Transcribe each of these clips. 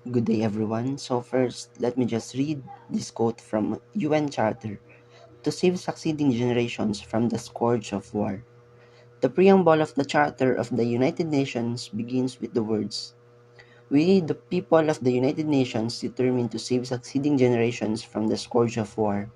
Good day, everyone. So, first, let me just read this quote from UN Charter to save succeeding generations from the scourge of war. The preamble of the Charter of the United Nations begins with the words, "We, the people of the United Nations, determine to save succeeding generations from the scourge of war,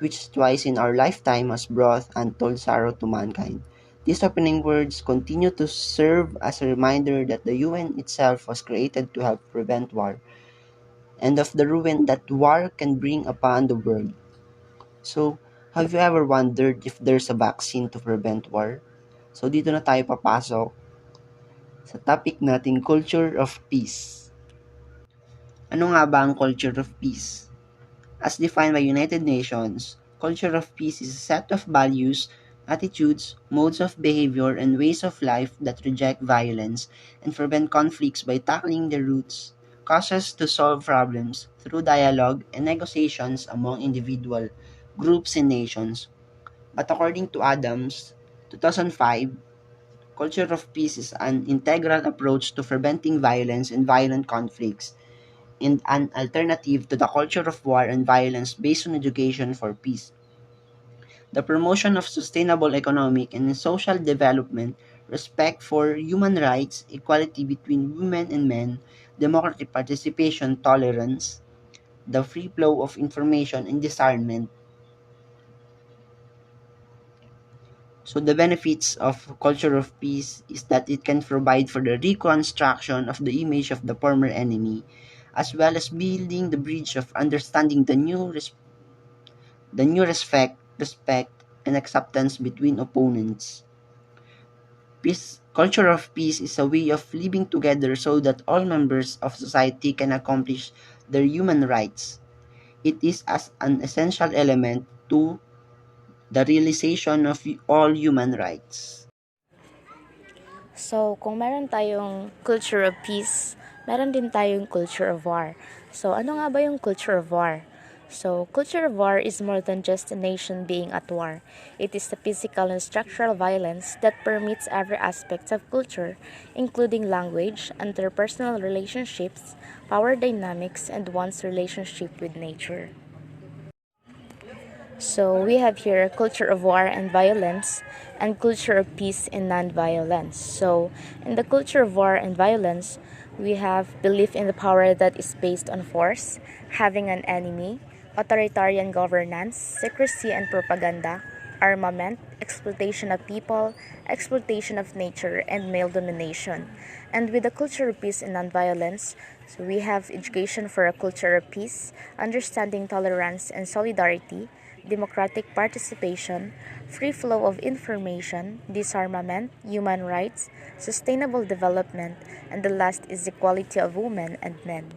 which twice in our lifetime has brought untold sorrow to mankind." These opening words continue to serve as a reminder that the UN itself was created to help prevent war and of the ruin that war can bring upon the world. So, have you ever wondered if there's a vaccine to prevent war? So, dito na tayo papasok sa topic nating culture of peace. Ano nga ba ang culture of peace? As defined by United Nations, culture of peace is a set of values, attitudes, modes of behavior, and ways of life that reject violence and prevent conflicts by tackling the roots causes to solve problems through dialogue and negotiations among individual groups and nations. But according to Adams, 2005, culture of peace is an integral approach to preventing violence and violent conflicts and an alternative to the culture of war and violence based on education for peace. The promotion of sustainable economic and social development, respect for human rights, equality between women and men, democratic participation, tolerance, the free flow of information and discernment. So the benefits of culture of peace is that it can provide for the reconstruction of the image of the former enemy, as well as building the bridge of understanding the new respect, and acceptance between opponents. Culture of peace is a way of living together so that all members of society can accomplish their human rights. It is as an essential element to the realization of all human rights. So, kung meron tayong culture of peace, meron din tayong culture of war. So, ano nga ba yung culture of war? So, culture of war is more than just a nation being at war. It is the physical and structural violence that permeates every aspect of culture, including language, interpersonal relationships, power dynamics, and one's relationship with nature. So we have here culture of war and violence and culture of peace and non-violence. So in the culture of war and violence, we have belief in the power that is based on force, having an enemy, authoritarian governance, secrecy and propaganda, armament, exploitation of people, exploitation of nature, and male domination. And with the culture of peace and nonviolence, so we have education for a culture of peace, understanding tolerance and solidarity, democratic participation, free flow of information, disarmament, human rights, sustainable development, and the last is equality of women and men.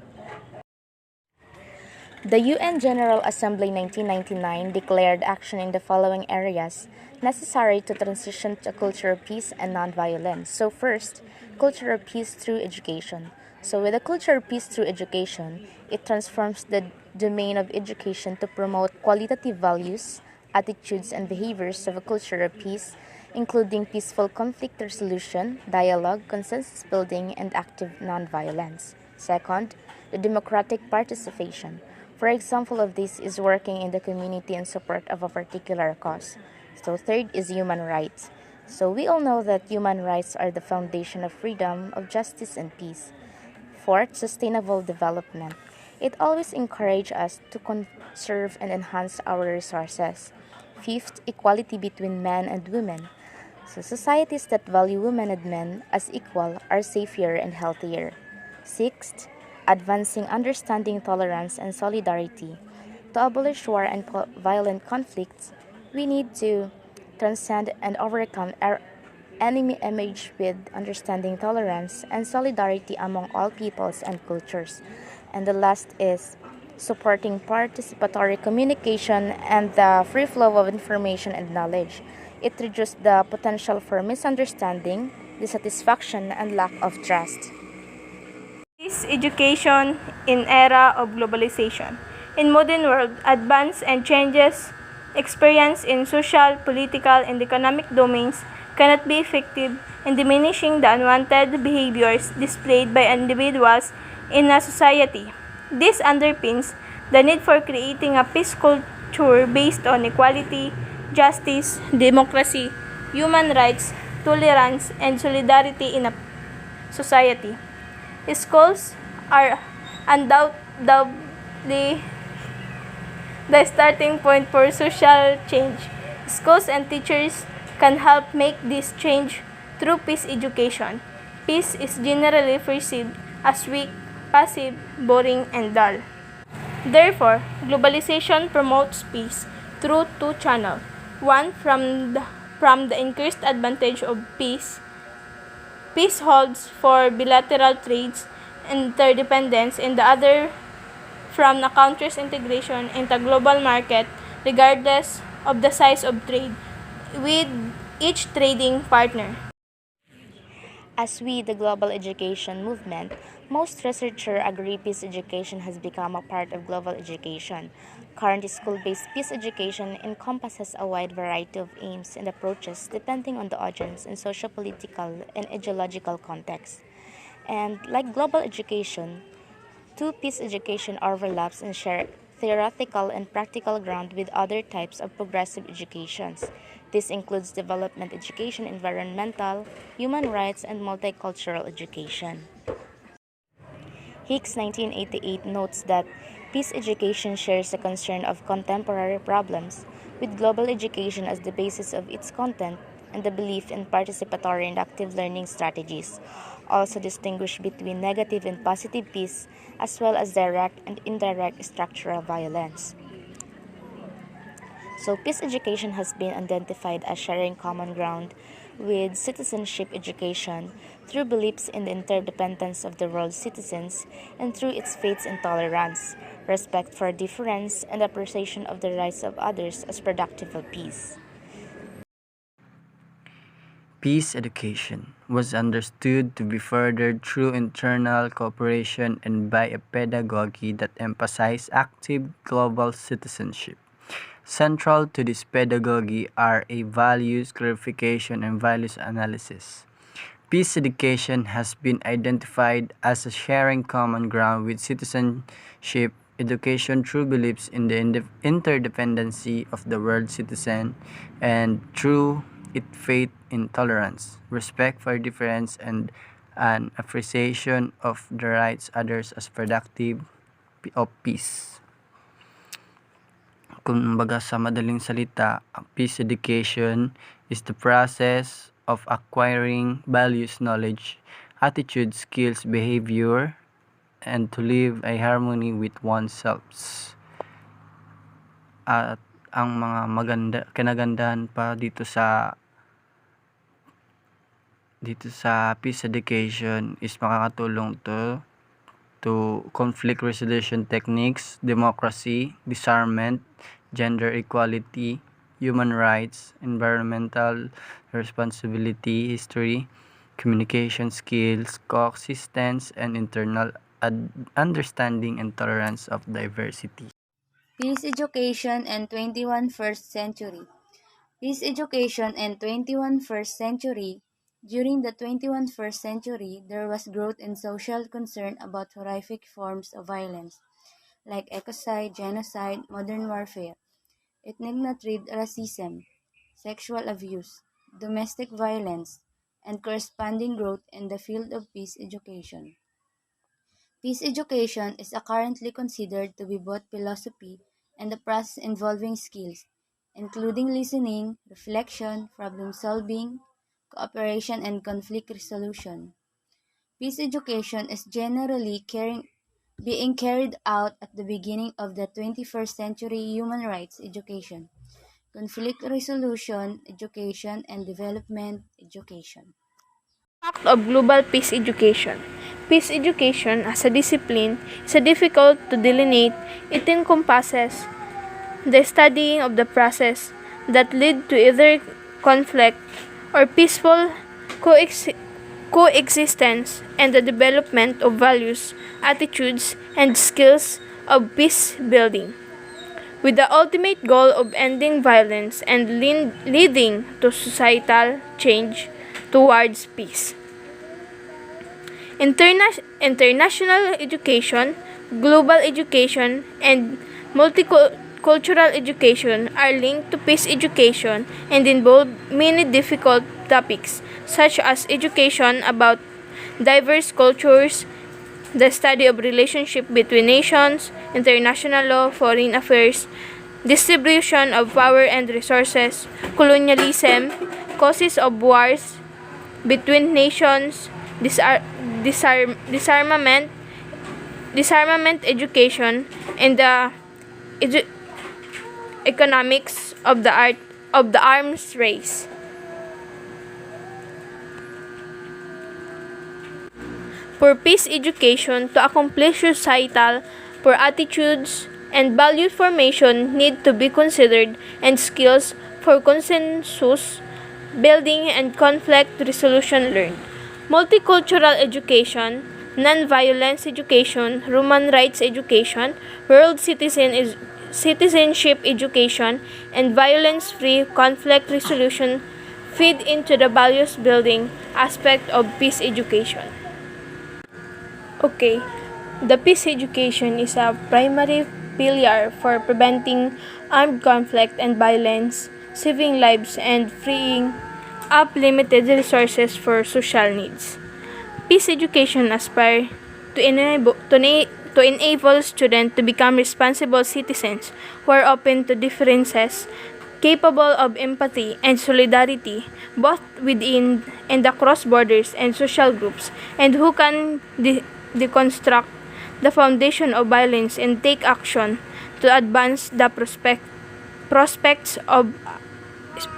The UN General Assembly 1999 declared action in the following areas necessary to transition to a culture of peace and nonviolence. So first, culture of peace through education. So with a culture of peace through education, it transforms the domain of education to promote qualitative values, attitudes, and behaviors of a culture of peace, including peaceful conflict resolution, dialogue, consensus building, and active nonviolence. Second, the democratic participation. For example of this is working in the community in support of a particular cause. So third is human rights. So we all know that human rights are the foundation of freedom, of justice, and peace. Fourth, sustainable development. It always encourages us to conserve and enhance our resources. Fifth, equality between men and women. So societies that value women and men as equal are safer and healthier. Sixth, advancing understanding, tolerance, and solidarity. To abolish war and violent conflicts, we need to transcend and overcome our enemy image with understanding, tolerance, and solidarity among all peoples and cultures. And the last is supporting participatory communication and the free flow of information and knowledge. It reduces the potential for misunderstanding, dissatisfaction, and lack of trust. Is education in era of globalization. In modern world, advance and changes experienced in social, political, and economic domains cannot be effective in diminishing the unwanted behaviors displayed by individuals in a society. This underpins the need for creating a peace culture based on equality, justice, democracy, human rights, tolerance, and solidarity in a society. Schools are undoubtedly the starting point for social change. Schools and teachers can help make this change through peace education. Peace is generally perceived as weak, passive, boring, and dull. Therefore, globalization promotes peace through two channels. One from the increased advantage of peace. Peace holds for bilateral trades interdependence, and the other from a country's integration into global market regardless of the size of trade with each trading partner. As with the global education movement, most researchers agree peace education has become a part of global education. Current school-based peace education encompasses a wide variety of aims and approaches depending on the audience and socio-political and ideological context. And like global education, two peace education overlaps and share theoretical and practical ground with other types of progressive educations. This includes development education, environmental, human rights, and multicultural education. Hicks 1988 notes that peace education shares the concern of contemporary problems, with global education as the basis of its content and the belief in participatory and active learning strategies. Also distinguish between negative and positive peace, as well as direct and indirect structural violence. So, peace education has been identified as sharing common ground with citizenship education through beliefs in the interdependence of the world's citizens and through its faith in tolerance, respect for difference, and appreciation of the rights of others as productive of peace. Peace education was understood to be furthered through internal cooperation and by a pedagogy that emphasized active global citizenship. Central to this pedagogy are a values clarification and values analysis. Peace education has been identified as a sharing common ground with citizenship education through beliefs in the interdependency of the world citizen and through its faith in tolerance, respect for difference, and an appreciation of the rights others as productive of peace. Kumbaga sa madaling salita, peace education is the process of acquiring values, knowledge, attitude, skills, behavior, and to live a harmony with oneself. At ang mga kinagandahan pa dito sa peace education is makakatulong to conflict resolution techniques, democracy, disarmament, gender equality, human rights, environmental responsibility, history, communication skills, coexistence, and internal understanding and tolerance of diversity. Peace Education and 21st Century. Peace Education and 21st Century. During the 21st century, there was growth in social concern about horrific forms of violence, like ecocide, genocide, modern warfare, ethnic racism, sexual abuse, domestic violence, and corresponding growth in the field of peace education. Peace education is currently considered to be both philosophy and a process involving skills, including listening, reflection, problem-solving, cooperation, and conflict resolution. Peace education is generally being carried out at the beginning of the 21st century human rights education, conflict resolution education, and development education. Impact of global peace education. Peace education as a discipline is difficult to delineate. It encompasses the studying of the process that lead to either conflict or peaceful coexistence and the development of values, attitudes, and skills of peace building. with the ultimate goal of ending violence and leading to societal change towards peace. International education, global education, and multicultural education are linked to peace education and involve many difficult topics, such as education about diverse cultures, the study of relationship between nations, international law, foreign affairs, distribution of power and resources, colonialism, causes of wars between nations, disarmament, disarmament education, and the edu- economics of the art of the arms race. For peace education to accomplish societal for attitudes and value formation need to be considered and skills for consensus building and conflict resolution learned. Multicultural education, non-violence education, human rights education, citizenship education, and violence-free conflict resolution feed into the values building aspect of peace education. Okay, the peace education is a primary pillar for preventing armed conflict and violence, saving lives, and freeing up limited resources for social needs. Peace education aspires to enable students to become responsible citizens who are open to differences, capable of empathy and solidarity both within and across borders and social groups, and who can deconstruct the foundation of violence and take action to advance the prospects of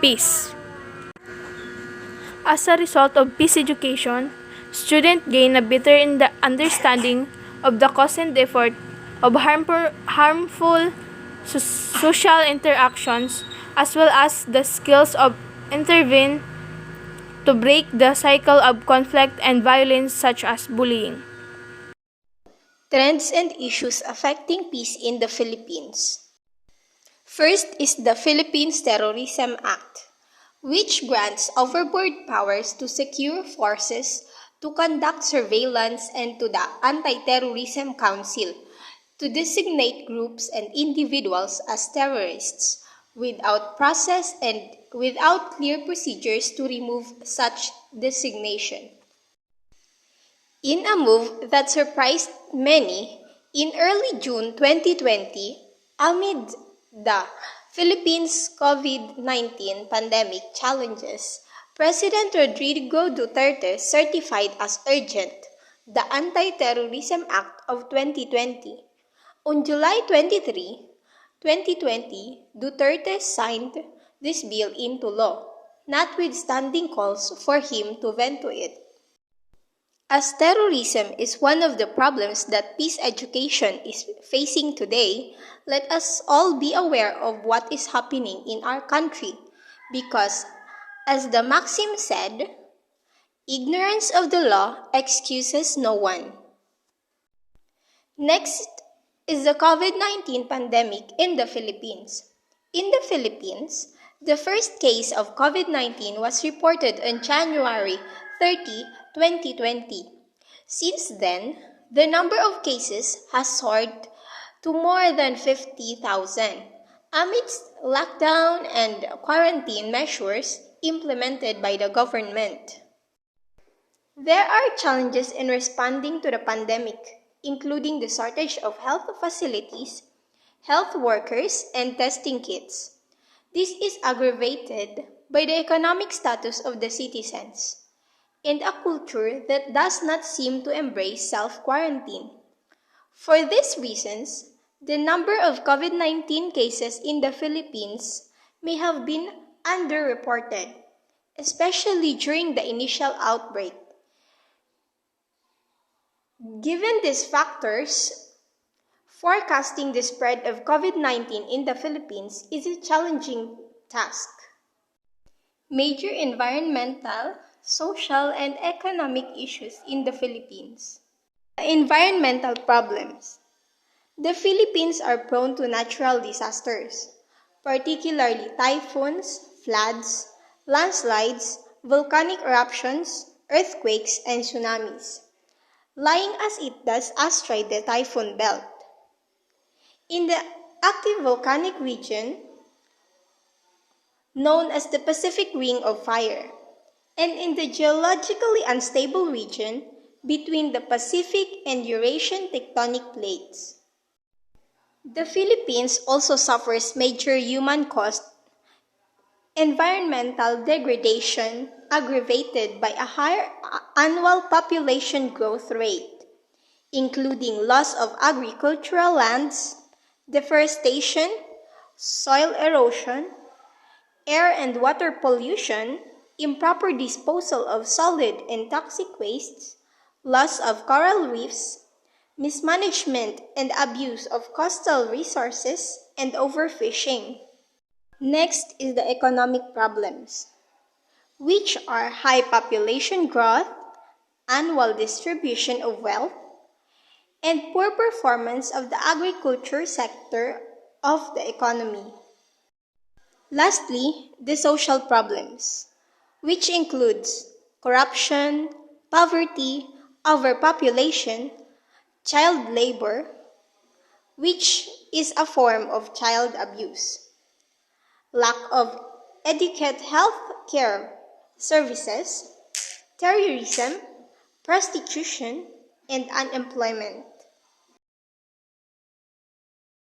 peace. As a result of peace education, students gain a better understanding of the cause and effect of harmful social interactions, as well as the skills of intervene to break the cycle of conflict and violence such as bullying. Trends and issues affecting peace in the Philippines. First is the Philippines Terrorism Act, which grants overboard powers to secure forces to conduct surveillance and to the Anti-Terrorism Council to designate groups and individuals as terrorists without process and without clear procedures to remove such designation. In a move that surprised many, in early June 2020, amid the Philippines COVID-19 pandemic challenges, President Rodrigo Duterte certified as urgent the Anti-Terrorism Act of 2020. On July 23, 2020, Duterte signed this bill into law, notwithstanding calls for him to veto it. As terrorism is one of the problems that peace education is facing today, let us all be aware of what is happening in our country because, as the maxim said, ignorance of the law excuses no one. Next is the COVID-19 pandemic in the Philippines. In the Philippines, the first case of COVID-19 was reported on January 30, 2020. Since then, the number of cases has soared to more than 50,000 amidst lockdown and quarantine measures implemented by the government. There are challenges in responding to the pandemic, including the shortage of health facilities, health workers, and testing kits. This is aggravated by the economic status of the citizens and a culture that does not seem to embrace self-quarantine. For these reasons, the number of COVID-19 cases in the Philippines may have been underreported, especially during the initial outbreak. Given these factors, forecasting the spread of COVID-19 in the Philippines is a challenging task. Major environmental, social, and economic issues in the Philippines. Environmental problems. The Philippines are prone to natural disasters, particularly typhoons, floods, landslides, volcanic eruptions, earthquakes, and tsunamis, lying as it does astride the typhoon belt. In the active volcanic region, known as the Pacific Ring of Fire, and in the geologically unstable region between the Pacific and Eurasian tectonic plates. The Philippines also suffers major human-caused environmental degradation aggravated by a higher annual population growth rate, including loss of agricultural lands, deforestation, soil erosion, air and water pollution, improper disposal of solid and toxic wastes, loss of coral reefs, mismanagement and abuse of coastal resources, and overfishing. Next is the economic problems, which are high population growth, annual distribution of wealth, and poor performance of the agriculture sector of the economy. Lastly, the social problems, which includes corruption, poverty, overpopulation, child labor, which is a form of child abuse, lack of adequate health care services, terrorism, prostitution, and unemployment.